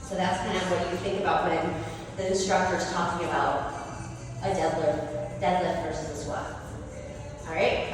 So that's kind of what you think about when the instructor's talking about a deadlift versus a squat. All right.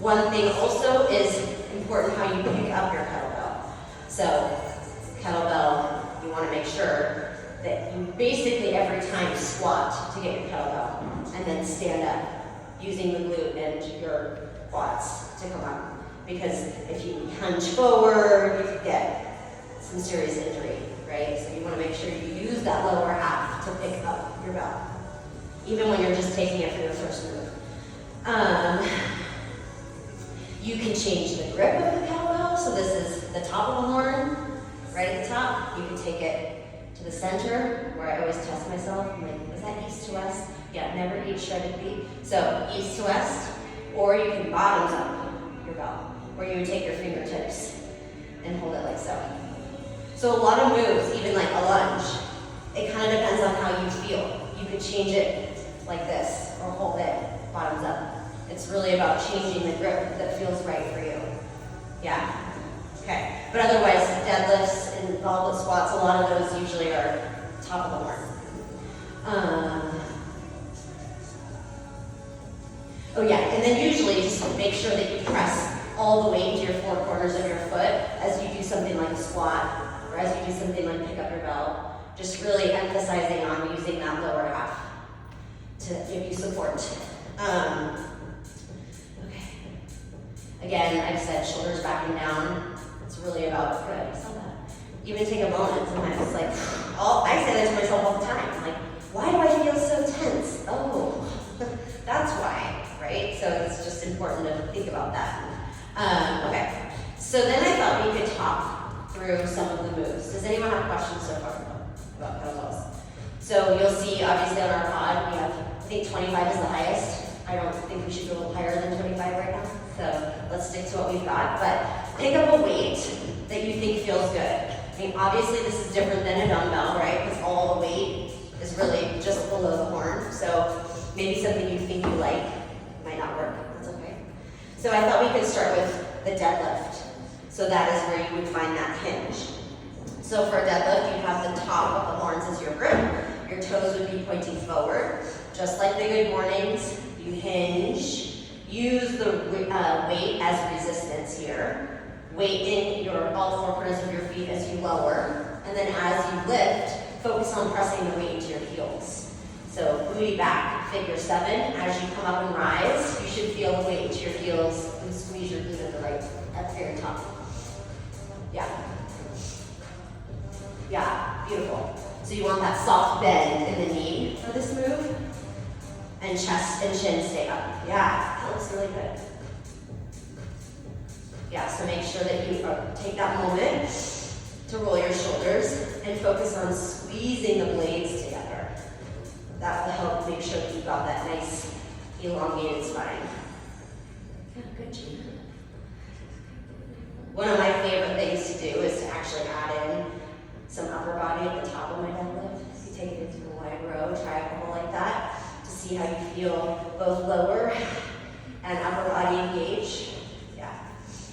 One thing also is important how you pick up your kettlebell. So kettlebell, you want to make sure that you basically every time squat to get your kettlebell and then stand up using the glute and your quads to come up. Because if you hunch forward, you could get some serious injury, right? So you want to make sure you use that lower half to pick up your bell, even when you're just taking it for your first move. You can change the grip of the kettlebell. So this is the top of the horn, right at the top. You can take it to the center, where I always test myself. I'm like, is that east to west? Yeah, never eat shredded beef. So east to west, or you can bottoms up your bell, where you would take your fingertips and hold it like so. So a lot of moves, even like a lunge, it kind of depends on how you feel. You could change it like this, or hold it bottoms up. It's really about changing the grip that feels right for you. Yeah? Okay. But otherwise, deadlifts and goblet squats, a lot of those usually are top of the horn. Oh yeah, and then usually just make sure that you press all the way into your four corners of your foot as you do something like a squat, or as you do something like pick up your bell. Just really emphasizing on using that lower half to give you support. Again, I've said shoulders back and down. It's really about good. I saw that. Even take a moment. Sometimes it's like, I say that to myself all the time. I'm like, why do I feel so tense? Oh, that's why, right? So it's just important to think about that. Okay. So then I thought we could talk through some of the moves. Does anyone have questions so far about kettlebells? So you'll see, obviously, on our pod, we have, I think 25 is the highest. I don't think we should go higher than 25 right now. So let's stick to what we've got. But pick up a weight that you think feels good. I mean, obviously this is different than a dumbbell, right? Because all the weight is really just below the horn. So maybe something you think you like might not work. That's okay. So I thought we could start with the deadlift. So that is where you would find that hinge. So for a deadlift, you have the top of the horns as your grip. Your toes would be pointing forward. Just like the good mornings, you hinge. Use the weight as resistance here. Weight in all four corners of your feet as you lower. And then as you lift, focus on pressing the weight into your heels. So booty back, figure 7. As you come up and rise, you should feel the weight into your heels and squeeze your glute at the very top. Yeah. Yeah, beautiful. So you want that soft bend in the knee for this move. And chest and chin stay up. Yeah, that looks really good. Yeah, so make sure that you take that moment to roll your shoulders and focus on squeezing the blades together. That will help make sure that you've got that nice elongated spine. Yeah, good job. One of my favorite things to do is to actually add in some upper body at the top of my deadlift. So you take it into a wide row, try a couple like that. See how you feel both lower and upper body engage. Yeah.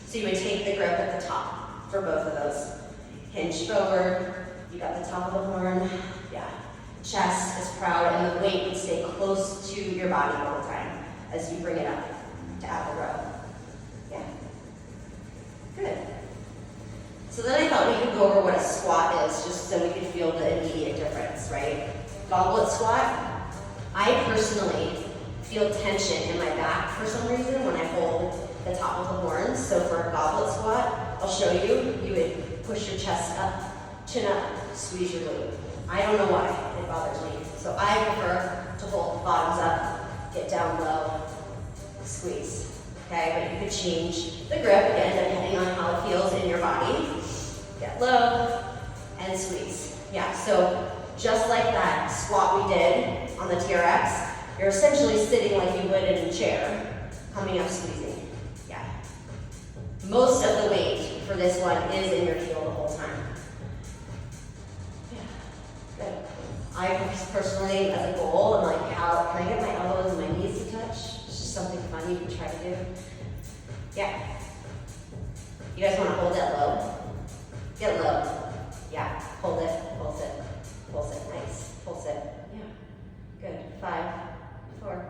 So you would take the grip at the top for both of those. Hinge forward, you got the top of the horn. Yeah. Chest is proud, and the weight would stay close to your body all the time as you bring it up to upper row. Yeah. Good. So then I thought we could go over what a squat is, just so we could feel the immediate difference, right? Goblet squat. I personally feel tension in my back for some reason when I hold the top of the horns. So for a goblet squat, I'll show you. You would push your chest up, chin up, squeeze your glute. I don't know why it bothers me. So I prefer to hold the bottoms up, get down low, squeeze. Okay, but you could change the grip again depending on how it feels in your body. Get low and squeeze. Yeah, so just like that squat we did on the TRX, you're essentially sitting like you would in a chair, coming up, squeezing. Yeah. Most of the weight for this one is in your heel the whole time. Yeah. Good. I personally, as a goal, I'm like, how can I get my elbows and my knees to touch? It's just something fun you can try to do. Yeah. You guys want to hold that low? Get low. Yeah, hold it, pulse it, pulse it, nice, pulse it. Yeah, good. 5, 4,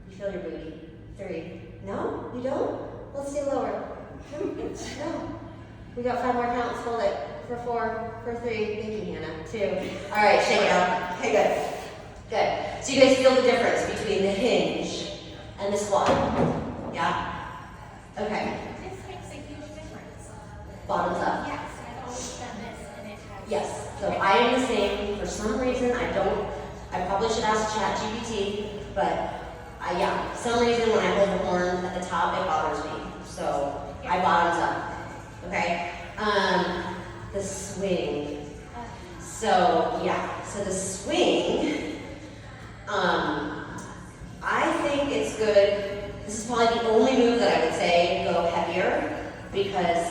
you feel your booty. 3, no, you don't? Let's see lower. No. We got 5 more counts, hold it. For 4, for 3, thank you, Hannah. 2. All right, shake it out. Okay, good. Good. So you guys feel the difference between the hinge and the squat? Yeah? Okay. This makes a huge difference. Bottoms up. Yes, I've always done this and it has. Yes. So I am the same. For some reason, I probably should ask ChatGPT, but yeah, for some reason when I hold the horn at the top, it bothers me. So I bottoms up. Okay? The swing. So yeah, so the swing, I think it's good. This is probably the only move that I would say go heavier, because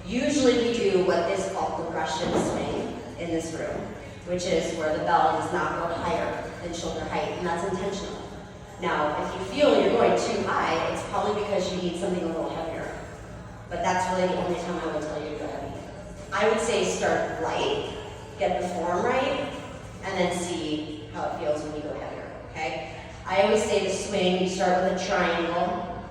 usually we do what is called the Russian swing in this room, which is where the bell does not go higher than shoulder height, and that's intentional. Now, if you feel you're going too high, it's probably because you need something a little heavier. But that's really the only time I would tell you to go heavy. I would say start light, get the form right, and then see how it feels when you go heavier, okay? I always say the swing, you start with a triangle,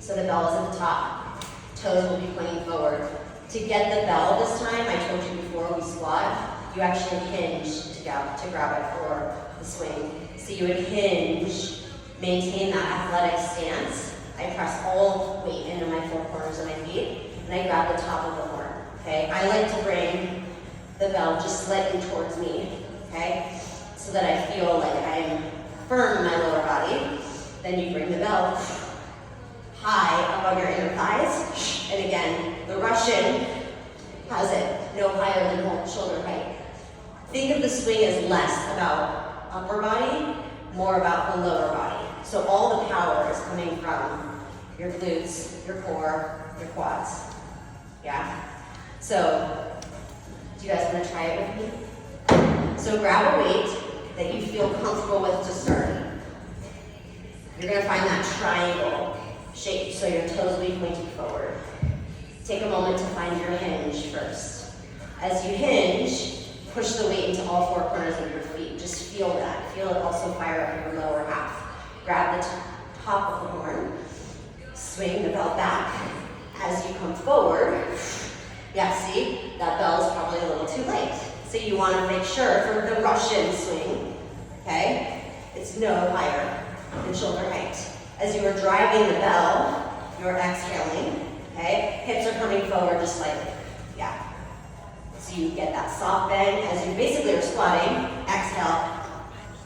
so the bell is at the top, toes will be pointing forward. To get the bell this time, I told you before we squat, you actually hinge to grab it for the swing. So you would hinge, maintain that athletic stance. I press all weight into my 4 corners of my feet, and I grab the top of the horn, okay? I like to bring the bell just slightly towards me, okay? So that I feel like I'm firm in my lower body. Then you bring the bell high above your inner thighs. And again, the Russian has it no higher than shoulder height. Think of the swing as less about upper body, more about the lower body. So all the power is coming from your glutes, your core, your quads. Yeah? So, do you guys want to try it with me? So grab a weight that you feel comfortable with to start. You're going to find that triangle shape, so your toes will be pointing forward. Take a moment to find your hinge first. As you hinge, push the weight into all 4 corners of your feet. Just feel that. Feel it also fire up your lower half. Grab the top of the horn. Swing the bell back. As you come forward, yeah, see? That bell is probably a little too light. So you want to make sure for the Russian swing, okay, it's no higher than shoulder height. As you are driving the bell, you're exhaling, okay? Hips are coming forward just slightly, yeah. So you get that soft bend as you basically are squatting, exhale,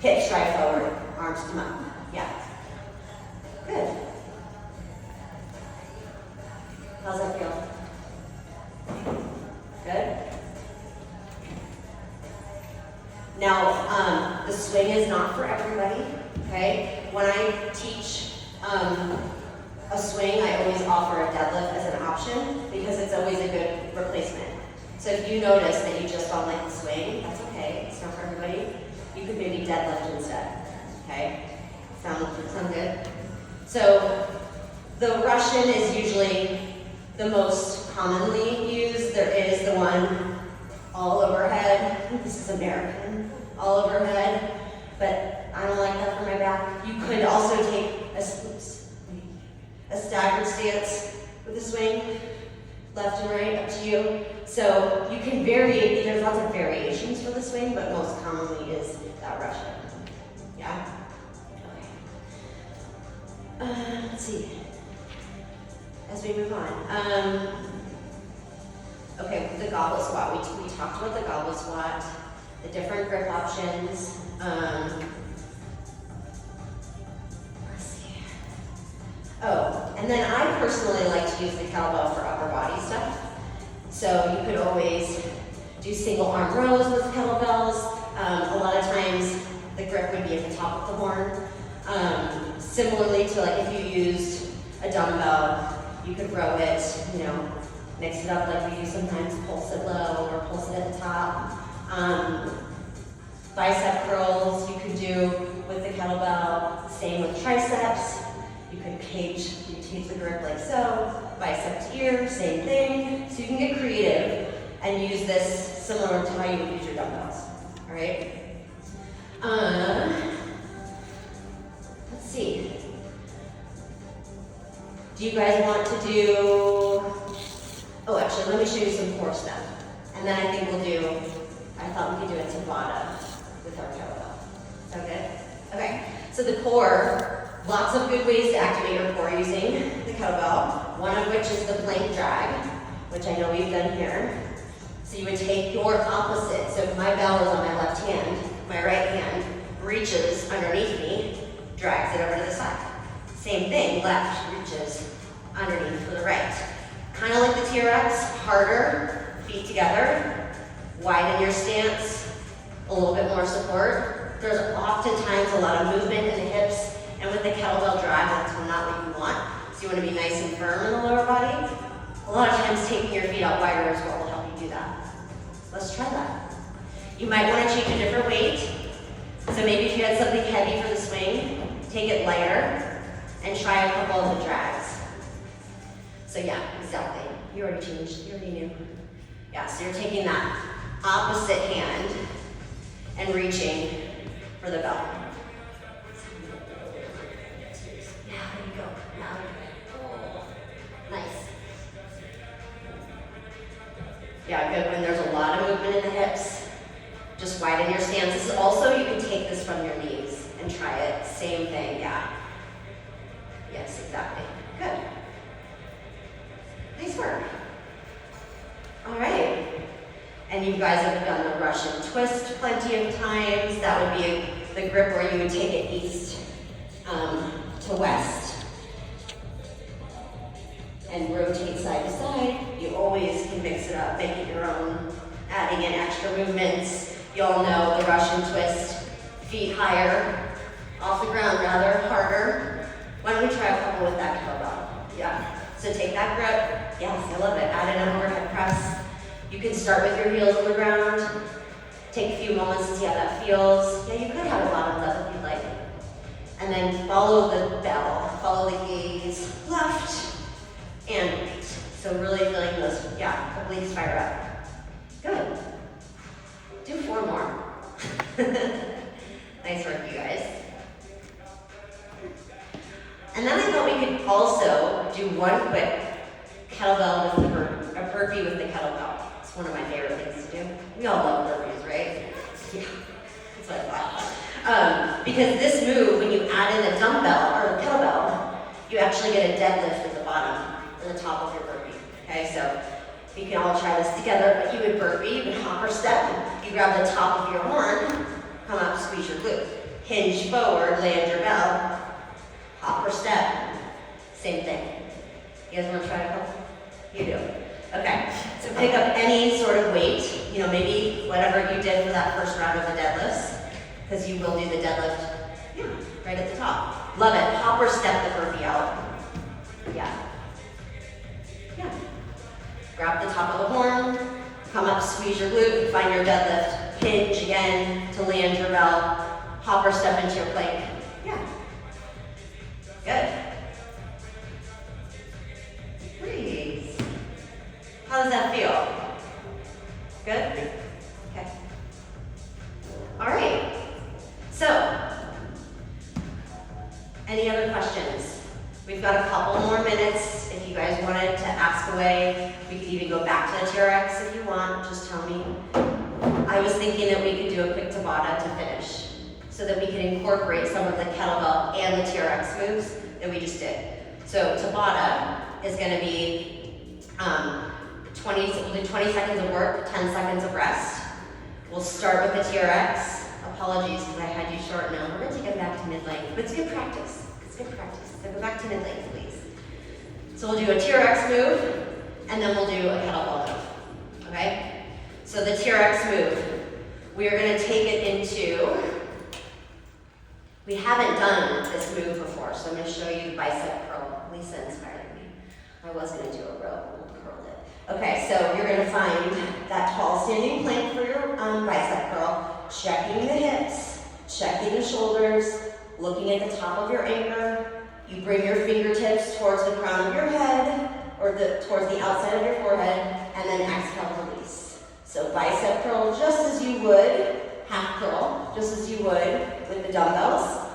hips drive forward, arms come up, yeah. Good. How's that feel? Good? Now, the swing is not for everybody, okay? When I teach a swing, I always offer a deadlift as an option because it's always a good replacement. So if you notice that you just don't like the swing, that's okay, it's not for everybody. You could maybe deadlift instead, okay? Sound good? So the Russian is usually the most commonly used. There is the one all overhead. This is American, all overhead, but I don't like that for my back. You could also take a staggered stance with the swing, left and right, up to you. So you can vary, there's lots of variations for the swing, but most commonly is that Russian. Yeah? Okay. Let's see. As we move on. Okay, the goblet squat. We talked about the goblet squat, the different grip options. Let's see. Oh, and then I personally like to use the kettlebell for upper body stuff. So you could always do single arm rows with kettlebells. A lot of times the grip would be at the top of the horn. Similarly to like if you used a dumbbell, you could row it, mix it up like we do sometimes, pulse it low or pulse it at the top. Bicep curls you could do with the kettlebell, same with triceps. You could cage the grip like so, bicep to ear, same thing. So you can get creative and use use this similar to how you would use your dumbbells, all right? Let's see. Do you guys want to do, oh actually let me show you some core stuff. And then I think I thought we could do a Tabata with our kettlebell. Sound good? Okay, so the core, lots of good ways to activate your core using the kettlebell. One of which is the plank drag, which I know we've done here. So you would take your opposite, so if my bell is on my left hand, my right hand reaches underneath me, drags it over to the side. Same thing, left reaches underneath for the right. Kind of like the TRX, harder, feet together, widen your stance, a little bit more support. There's oftentimes a lot of movement in the hips, and with the kettlebell drag, that's not what you want. So you want to be nice and firm in the lower body. A lot of times taking your feet out wider is what will help you do that. Let's try that. You might want to change a different weight. So maybe if you had something heavy for the swing, take it lighter and try a couple of the drags. So yeah, exactly. You already changed, you already knew. Yeah, so you're taking that opposite hand and reaching for the bell. Yeah, there you go. Now. Oh, nice. Yeah, good. When there's a lot of movement in the hips, just widen your stances. Also, you can take this from your knees and try it. Same thing, yeah. Yes, exactly. Good. Nice work. All right. And you guys have done the Russian twist plenty of times. That would be the grip where you would take it east to west and rotate side to side. You always can mix it up, make it your own, adding in extra movements. You all know the Russian twist, feet higher, off the ground rather, harder. Why don't we try a couple with that kettlebell? Yeah, so take that grip. Yes, I love it. Add in an overhead press. You can start with your heels on the ground. Take a few moments to see how that feels. Yeah, you could have a bottom left if you'd like. And then follow the bell, follow the gaze, left and right. So really feeling those, obliques fire up. Good. Do 4 more. Nice work, you guys. And then I thought we could also do one quick kettlebell with a burpee with the kettlebell. It's one of my favorite things to do. We all love burpees, right? Yeah, that's what I thought. Because this move, when you add in a dumbbell or a kettlebell, you actually get a deadlift at the bottom and the top of your burpee. Okay, so you can all try this together, but you would burpee, you would hopper step, you grab the top of your horn, come up, squeeze your glute. Hinge forward, land your bell, hopper step, same thing. You guys want to try a couple? You do. Okay, so pick up any sort of weight, maybe whatever you did for that first round of the deadlifts, because you will do the deadlift, right at the top. Love it, hopper step the burpee out. Yeah. Grab the top of the horn, come up, squeeze your glute, find your deadlift, hinge again to land your bell, hopper step into your plank. Yeah. Good. Breathe. How does that feel? Good? Okay. All right. So, any other questions? We've got a couple more minutes. If you guys wanted to ask away, we could even go back to the TRX if you want, just tell me. I was thinking that we could do a quick Tabata to finish so that we could incorporate some of the kettlebell and the TRX moves that we just did. So Tabata is gonna be we'll do 20 seconds of work, 10 seconds of rest. We'll start with the TRX. Apologies because I had you short now. We're gonna take it back to mid-length, but it's good practice. It's good practice. So go back to mid-length, please. So we'll do a TRX move, and then we'll do a kettlebell move, okay? So the TRX move, we are gonna take it into, we haven't done this move before, so I'm gonna show you the bicep curl. Lisa inspired me. I was gonna do a row, we'll curl it. Okay, so you're gonna find that tall standing plank for your bicep curl, checking the hips, checking the shoulders, looking at the top of your anchor. You bring your fingertips towards the crown of your head, or towards the outside of your forehead, and then exhale, release. So bicep curl just as you would, half curl, just as you would with the dumbbells,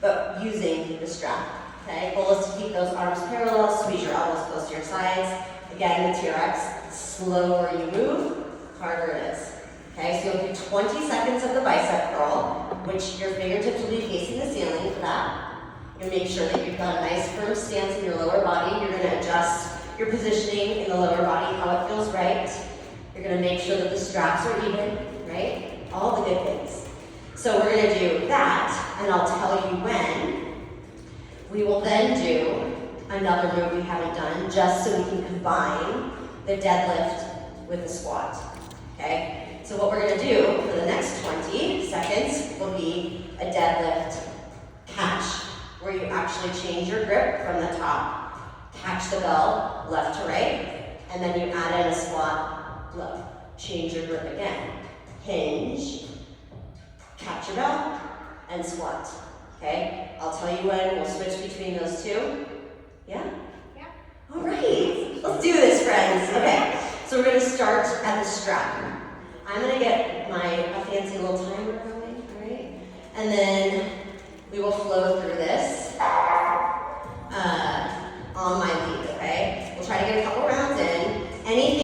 but using the strap. Okay, goal is to keep those arms parallel, squeeze your elbows close to your sides. Again, the TRX, slower you move, harder it is. Okay, so you'll do 20 seconds of the bicep curl, which your fingertips will be facing the ceiling for that. You'll make sure that you've got a nice firm stance in your lower body. You're gonna adjust your positioning in the lower body, how it feels right. You're gonna make sure that the straps are even, right? All the good things. So we're gonna do that, and I'll tell you when. We will then do another move we haven't done, just so we can combine the deadlift with the squat, okay? So what we're gonna do for the next 20 seconds will be a deadlift catch, where you actually change your grip from the top, catch the bell left to right, and then you add in a squat low. Change your grip again. Hinge, catch your bell, and squat. Okay? I'll tell you when we'll switch between those two. Yeah? Yeah. All right. Let's do this, friends. Okay. So we're going to start at the strap. I'm going to get a fancy little timer going, all right? And then we will flow through this.